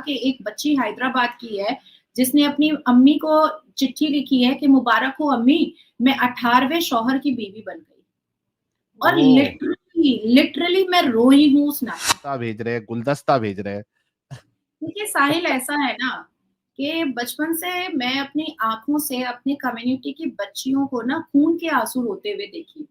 कि एक बच्ची हैदराबाद की है जिसने अपनी अम्मी को चिट्ठी लिखी है कि मुबारक हो अम्मी, मैं 18वें शौहर की बीवी बन गई। और लिटरली मैं रोई हूँ उस नाच। भेज रहे हैं, गुलदस्ता भेज रहे हैं। देखिए साहिल, ऐसा है ना कि बचपन से मैं अपनी आंखों से अपनी कम्युनिटी की बच्चियों को ना खून के आंसू रोते हुए देखी।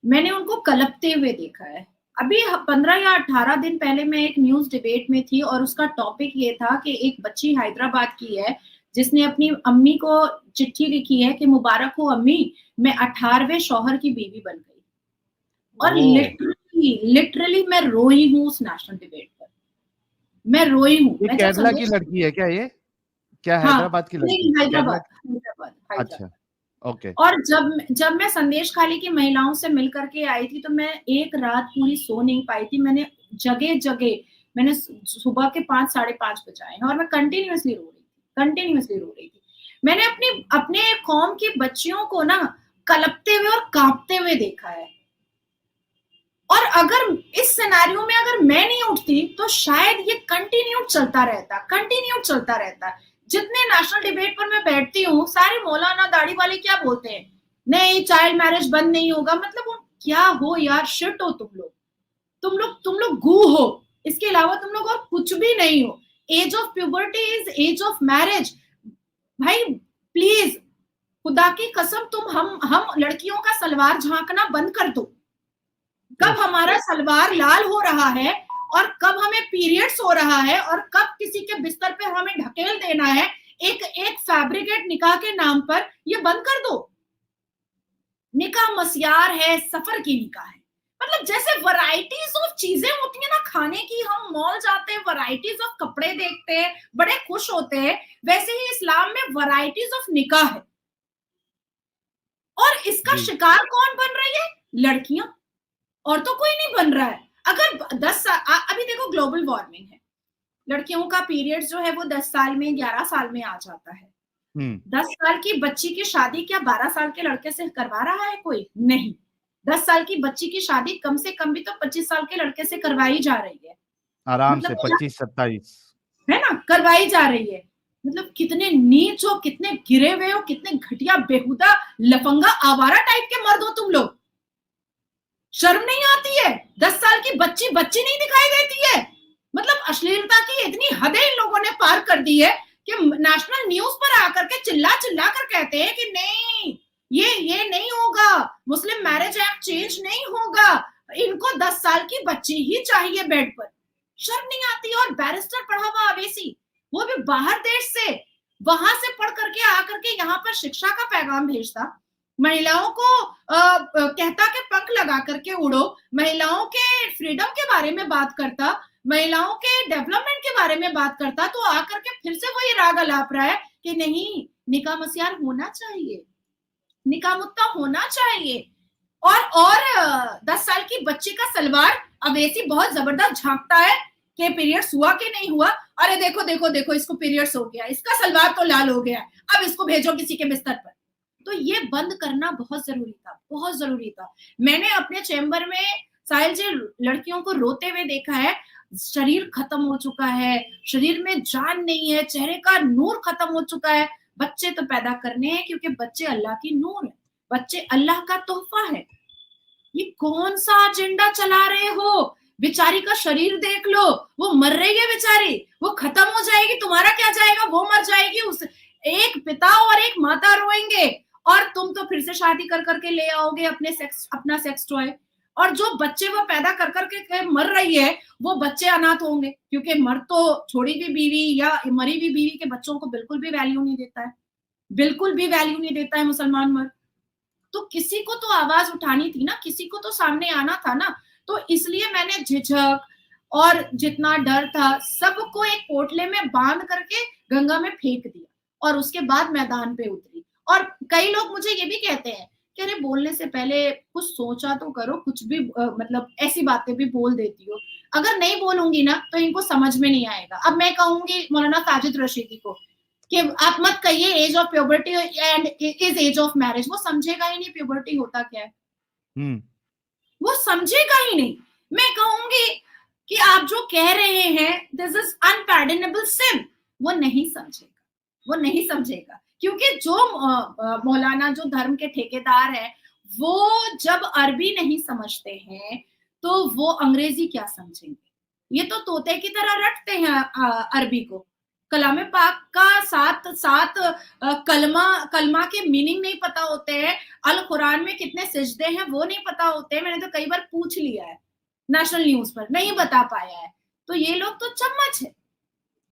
मैंने उनको कलपते हुए देखा है। अभी 15 या 18 दिन पहले मैं एक न्यूज डिबेट में थी और उसका टॉपिक ये था कि एक बच्ची हैदराबाद की है जिसने अपनी अम्मी को चिट्ठी लिखी है कि मुबारक हो अम्मी, मैं 18वें शौहर की बीवी बन गई। और लिटरली मैं रोई हूँ उस नेशनल डिबेट पर। मैं रोई हूँ। ये मैं जब केरला की लड़की है क्या? ये क्या हाँ, हैदराबाद की लड़की? हैदराबाद। अच्छा, ओके। और जब मैं संदेश खाली की महिलाओं से मिल करके आई थी तो मैं एक रात पूरी सो नहीं पाई थी। मैंने जगह मैंने सुबह के 5 साढ़े 5 बजाए हैं और मैं कंटिन्यूअसली रो रही थी। मैंने अपने कौम की बच्चियों को ना कलपते हुए और कांपते हुए देखा है। और अगर इस सिनेरियो में अगर मैं नहीं उठती तो शायद ये कंटिन्यू चलता रहता। जितने नेशनल डिबेट पर मैं बैठती हूँ, सारे मौलाना दाढ़ी वाले क्या बोलते हैं, नहीं चाइल्ड मैरिज बंद नहीं होगा। मतलब क्या हो यार, शिट हो तुम लोग गू हो, इसके अलावा तुम लोग और कुछ भी नहीं हो। Age of puberty is age of marriage. भाई प्लीज, खुदा की कसम, तुम हम लड़कियों का सलवार झांकना बंद कर दो। कब हमारा सलवार लाल हो रहा है और कब हमें पीरियड्स हो रहा है और कब किसी के बिस्तर पे हमें ढकेल देना है एक फैब्रिकेट निकाह के नाम पर, ये बंद कर दो। निकाह मस्यार है, सफर की निकाह है। मतलब जैसे वैरायटीज ऑफ चीजें होती है ना खाने की, हम मॉल जाते हैं, वैरायटीज ऑफ कपड़े देखते हैं, बड़े खुश होते हैं, वैसे ही इस्लाम में वैरायटीज ऑफ निकाह है। और इसका शिकार कौन बन रही है? लड़कियां। और तो कोई नहीं बन रहा है। अगर 10 साल, अभी देखो ग्लोबल वार्मिंग है, लड़कियों का पीरियड जो है वो 10 साल में 11 साल में आ जाता है। 10 साल की बच्ची की शादी क्या 12 साल के लड़के से करवा रहा है कोई? नहीं। 10 साल की बच्ची की शादी कम से कम भी तो 25 साल के लड़के से करवाई जा रही है। आराम मतलब से 25-27 है ना, करवाई जा रही है। मतलब कितने नीच हो, कितने गिरे हुए हो, कितने घटिया बेहुदा लफंगा आवारा टाइप के मर्द हो तुम लोग। शर्म नहीं आती है? 10 साल की बच्ची नहीं दिखाई देती है? मतलब अश्लीलता की इतनी हदें इन लोगों ने पार कर दी है कि नेशनल न्यूज पर आकर के चिल्ला कर कहते हैं कि नहीं, ये नहीं होगा, मुस्लिम मैरिज एक्ट चेंज नहीं होगा, इनको 10 साल की बच्ची ही चाहिए बेड पर। शर्म नहीं आती? और बैरिस्टर पढ़ा हुआ अवेसी, वो भी बाहर देश से, वहां से पढ़ करके आकर के यहाँ पर शिक्षा का पैगाम भेजता, महिलाओं को कहता कि पंख लगा करके उड़ो, महिलाओं के फ्रीडम के बारे में बात करता, महिलाओं के डेवलपमेंट के बारे में बात करता, तो आकर के फिर से वही राग अलाप रहा है कि नहीं, निकाह मस्यार होना चाहिए, निकाह मुत्ता होना चाहिए। और 10 साल की बच्ची का सलवार अवेसी बहुत जबरदस्त झांकता है कि पीरियड्स हुआ कि नहीं हुआ। अरे देखो देखो देखो, इसको पीरियड्स हो गया, इसका सलवार तो लाल हो गया, अब इसको भेजो किसी के बिस्तर पर। तो ये बंद करना बहुत जरूरी था। मैंने अपने चैम्बर में साहिल जी लड़कियों को रोते हुए देखा है। शरीर खत्म हो चुका है, शरीर में जान नहीं है, चेहरे का नूर खत्म हो चुका है। बच्चे तो पैदा करने हैं क्योंकि बच्चे अल्लाह की नूर है, बच्चे अल्लाह का तोहफा है। ये कौन सा एजेंडा चला रहे हो? बेचारी का शरीर देख लो, वो मर रही है बेचारी, वो खत्म हो जाएगी, तुम्हारा क्या जाएगा, वो मर जाएगी, उस एक पिता और एक माता रोएंगे और तुम तो फिर से शादी कर करके ले आओगे अपना सेक्स टॉय। और जो बच्चे वो पैदा कर करके मर रही है, वो बच्चे अनाथ होंगे, क्योंकि मर तो छोड़ी हुई बीवी या मरी हुई बीवी के बच्चों को बिल्कुल भी वैल्यू नहीं देता है, बिल्कुल भी वैल्यू नहीं देता है मुसलमान मर्द। तो किसी को तो आवाज उठानी थी ना, किसी को तो सामने आना था ना। तो इसलिए मैंने झिझक और जितना डर था सबको एक पोटले में बांध करके गंगा में फेंक दिया और उसके बाद मैदान पे उतरी। और कई लोग मुझे ये भी कहते हैं कि अरे बोलने से पहले कुछ सोचा तो करो, कुछ भी मतलब ऐसी बातें भी बोल देती हो। अगर नहीं बोलूंगी ना तो इनको समझ में नहीं आएगा। अब मैं कहूंगी मौलाना साजिद रशीदी को कि आप मत कहिए age of puberty and is age of marriage, वो समझेगा ही नहीं प्यूबर्टी होता क्या है, वो समझेगा ही नहीं। मैं कहूंगी कि आप जो कह रहे हैं दिस इज अनपैर्डनेबल सिन, वो नहीं समझेगा, वो नहीं समझेगा। क्योंकि जो मौलाना जो धर्म के ठेकेदार है, वो जब अरबी नहीं समझते हैं तो वो अंग्रेजी क्या समझेंगे। ये तो तोते की तरह रटते हैं अरबी को। कलाम पाक का सात सात कलमा के मीनिंग नहीं पता होते हैं, अल कुरान में कितने सिजदे हैं वो नहीं पता होते हैं। मैंने तो कई बार पूछ लिया है नेशनल न्यूज पर, नहीं बता पाया है। तो ये लोग तो चम्मच है,